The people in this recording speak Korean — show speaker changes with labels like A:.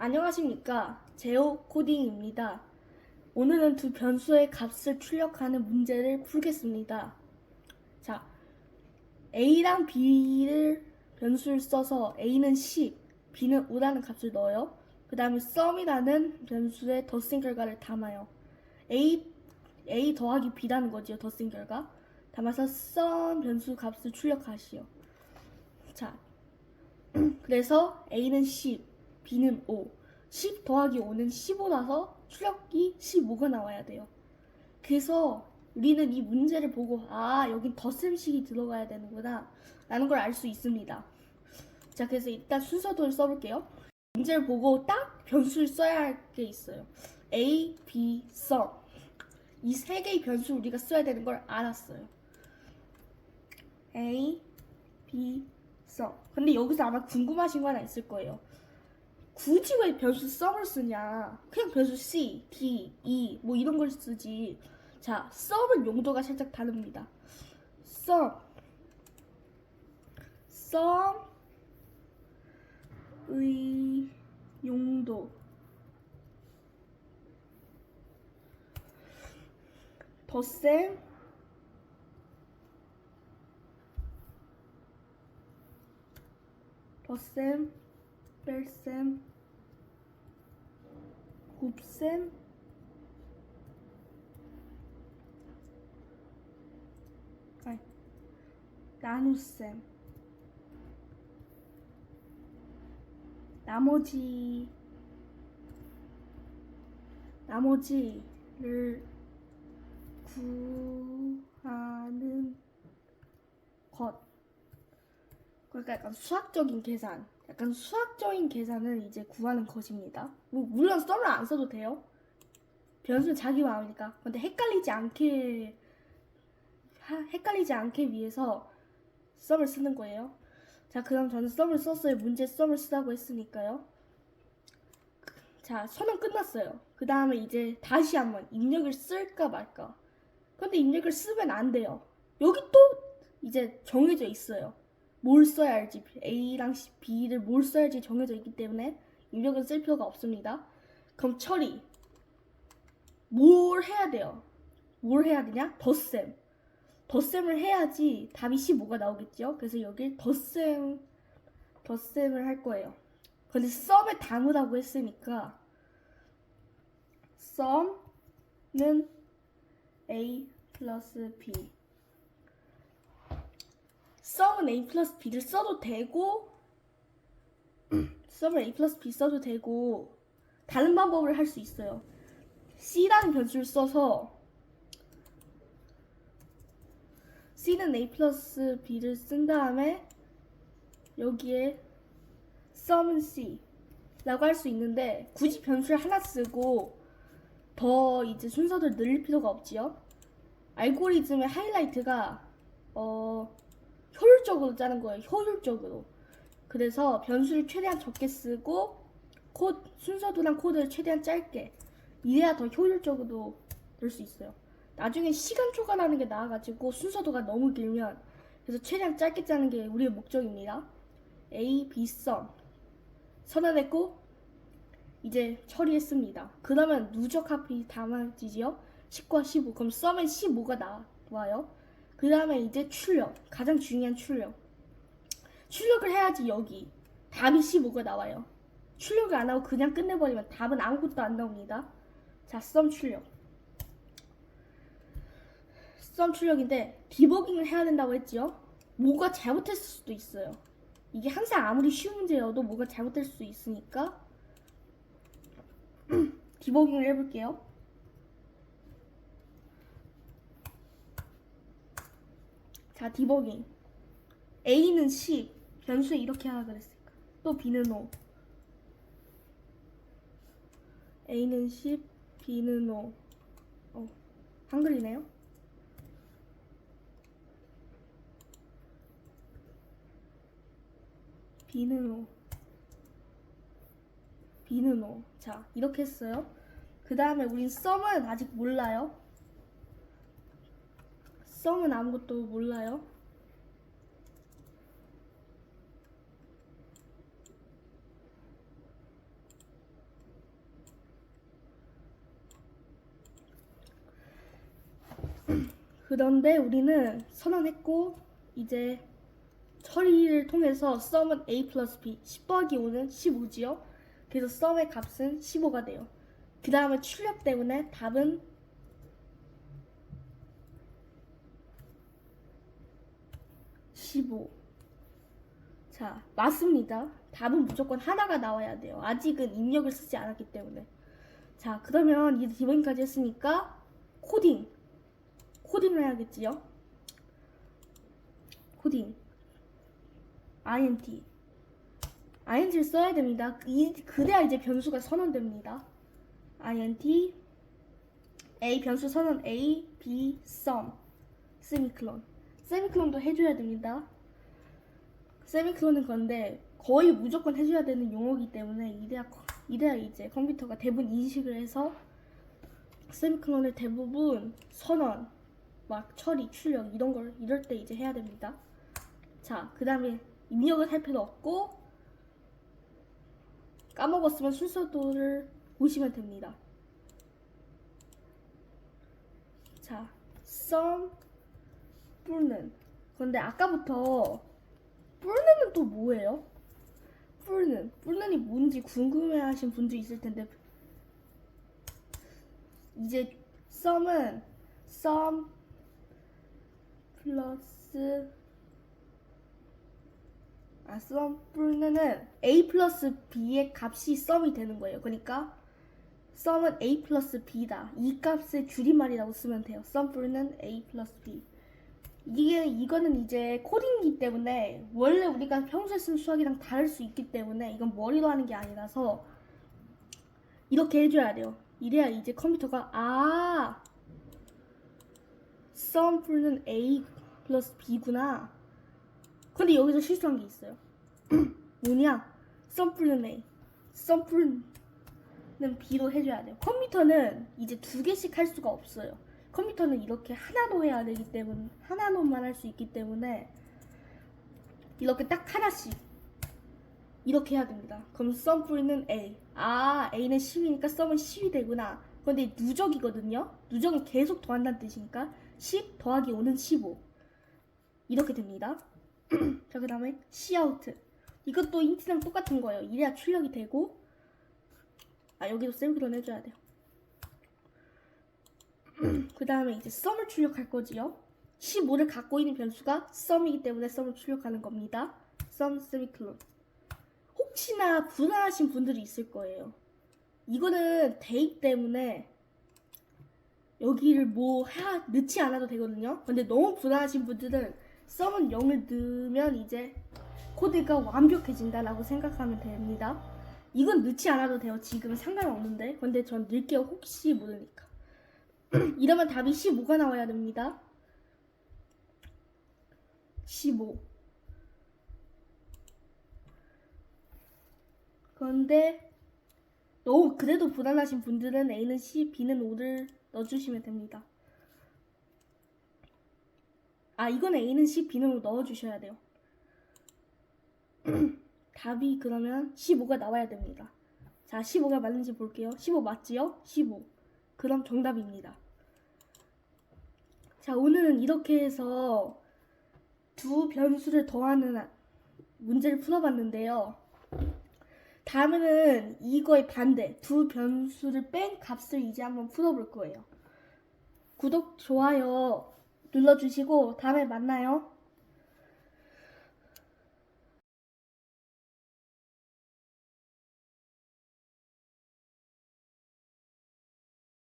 A: 안녕하십니까. 제오 코딩입니다. 오늘은 두 변수의 값을 출력하는 문제를 풀겠습니다. 자, A랑 B를 변수를 써서 A는 10, B는 5라는 값을 넣어요. 그 다음에 sum이라는 변수의 덧셈 결과를 담아요. A 더하기 B라는 거지요, 덧셈 결과. 담아서 sum 변수 값을 출력하시오. 자, 그래서 A는 10, B는 5. 10 더하기 5는 15라서 출력이 15가 나와야 돼요. 그래서 우리는 이 문제를 보고 여긴 덧셈식이 들어가야 되는구나 라는 걸 알 수 있습니다. 자, 그래서 일단 순서도를 써볼게요. 문제를 보고 딱 변수를 써야 할 게 있어요. A, B, sum. 이 세 개의 변수 우리가 써야 되는 걸 알았어요. A, B, sum. 근데 여기서 아마 궁금하신 거 하나 있을 거예요. 굳이 왜 변수 sum을 쓰냐? 그냥 변수 C, D, E 뭐 이런 걸 쓰지. 자, sum은 용도가 살짝 다릅니다. sum의 용도. 덧셈, 뺄셈, 곱셈, 나눗셈. 나머지를 구하는 것. 그러니까 약간 수학적인 계산을 이제 구하는 것입니다. 물론 썸을 안 써도 돼요. 변수는 자기 마음이니까. 근데 헷갈리지 않게 위해서 썸을 쓰는 거예요. 자, 그럼 저는 썸을 썼어요. 문제 썸을 쓰라고 했으니까요. 자, 선언 끝났어요. 그 다음에 이제 다시 한번 입력을 쓸까 말까. 근데 입력을 쓰면 안 돼요. 여기 또 이제 정해져 있어요. 뭘 써야 할지, A랑 B를 뭘 써야 할지 정해져 있기 때문에 입력은 쓸 필요가 없습니다. 그럼 처리. 뭘 해야 돼요? 뭘 해야 되냐? 덧셈을 해야지 답이 15가 나오겠죠? 그래서 여기 덧셈을 할 거예요. 근데 썸에 담으라고 했으니까 썸은 A 플러스 B. 썸은 A 플러스 B를 써도 되고 썸을 A 플러스 B 써도 되고 다른 방법을 할 수 있어요. C라는 변수를 써서 C는 A 플러스 B를 쓴 다음에 여기에 썸은 C 라고 할 수 있는데 굳이 변수를 하나 쓰고 더 이제 순서를 늘릴 필요가 없지요. 알고리즘의 하이라이트가 효율적으로 짜는 거예요. 효율적으로. 그래서 변수를 최대한 적게 쓰고 순서도랑 코드를 최대한 짧게. 이래야 더 효율적으로 될 수 있어요. 나중에 시간 초과하는 게 나아가지고 순서도가 너무 길면 그래서 최대한 짧게 짜는 게 우리의 목적입니다. A, B, sum 선언했고 이제 처리했습니다. 그러면 누적 합이 담아지지요. 10과 15. 그럼 sum에 15가 나와요. 그 다음에 이제 출력. 가장 중요한 출력. 출력을 해야지 여기 답이 15가 나와요. 출력을 안 하고 그냥 끝내버리면 답은 아무것도 안 나옵니다. 자, sum 출력인데 디버깅을 해야 된다고 했지요. 뭐가 잘못했을 수도 있어요. 이게 항상 아무리 쉬운 문제여도 뭐가 잘못될 수 있으니까 디버깅을 해볼게요. 자, 디버깅. A는 10. 변수에 이렇게 하라 그랬으니까. 또 B는 5. A는 10, B는 5. 한글이네요. B는 5. B는 5. 자, 이렇게 했어요. 그 다음에 우린 sum은 아직 몰라요. sum은 아무것도 몰라요. 그런데 우리는 선언했고 이제 처리를 통해서 썸은 a 플러스 b 10 더하기 5는 15지요. 그래서 썸의 값은 15가 돼요. 그 다음에 출력 때문에 답은 15. 자, 맞습니다. 답은 무조건 하나가 나와야 돼요. 아직은 입력을 쓰지 않았기 때문에. 자, 그러면 이제 디버깅까지 했으니까 코딩을 해야겠지요. 코딩 int를 써야 됩니다. 그래야 이제 변수가 선언됩니다. int a 변수 선언 a b sum 세미클론도 해줘야 됩니다. 세미클론은 건데 거의 무조건 해줘야 되는 용어이기 때문에 이래야 이제 컴퓨터가 대부분 인식을 해서 세미클론을 대부분 선언, 막 처리, 출력 이럴 때 이제 해야 됩니다. 자, 그 다음에 입력을 할 필요 없고 까먹었으면 순서도를 보시면 됩니다. 자, sum 뿔는 그런데 아까부터 뿔는은 또 뭐예요? 뿔는이 뭔지 궁금해하신 분도 있을 텐데 이제 sum은 sum 플러스 sum 뿔는은 a 플러스 b의 값이 sum이 되는 거예요. 그러니까 sum은 a 플러스 b다. 이 값의 줄임말이라고 쓰면 돼요. sum 뿔는 a 플러스 b. 이거는 이제 코딩이기 때문에 원래 우리가 평소에 쓴 수학이랑 다를 수 있기 때문에 이건 머리로 하는 게 아니라서 이렇게 해줘야 돼요. 이래야 이제 컴퓨터가 sum 뿔는 a 플러스 b구나. 근데 여기서 실수한 게 있어요. 뭐냐? sum 뿔는 a, sum 뿔는 b로 해줘야 돼요. 컴퓨터는 이제 두 개씩 할 수가 없어요. 컴퓨터는 이렇게 하나로 해야 되기 때문에 하나로만 할 수 있기 때문에 이렇게 딱 하나씩 이렇게 해야 됩니다. 그럼 sum 뿔는 a. a는 10이니까 sum은 10이 되구나. 근데 누적이거든요. 누적은 계속 더한다는 뜻이니까 10 더하기 5는 15 이렇게 됩니다. 자, 그 다음에 cout 이것도 int랑 똑같은 거예요. 이래야 출력이 되고 여기도 세미콜론 해줘야 돼요. 그 다음에 이제 sum을 출력할 거지요. 15를 갖고 있는 변수가 sum이기 때문에 sum을 출력하는 겁니다. sum 세미콜론. 혹시나 불안하신 분들이 있을 거예요. 이거는 대입 때문에 여기를 넣지 않아도 되거든요. 근데 너무 불안하신 분들은 sum은 0을 넣으면 이제 코드가 완벽해진다라고 생각하면 됩니다. 이건 넣지 않아도 돼요. 지금은 상관없는데. 근데 전 넣을게요. 혹시 모르니까. 이러면 답이 15가 나와야 됩니다. 15. 그런데 너무 그래도 불안하신 분들은 A는 10, B는 5를 넣어주시면 됩니다. 이건 A는 10, B는 5 넣어주셔야 돼요. 답이 그러면 15가 나와야 됩니다. 자, 15가 맞는지 볼게요. 15 맞지요? 15. 그럼 정답입니다. 자, 오늘은 이렇게 해서 두 변수를 더하는 문제를 풀어봤는데요. 다음에는 이거의 반대, 두 변수를 뺀 값을 이제 한번 풀어볼 거예요. 구독, 좋아요 눌러주시고 다음에 만나요.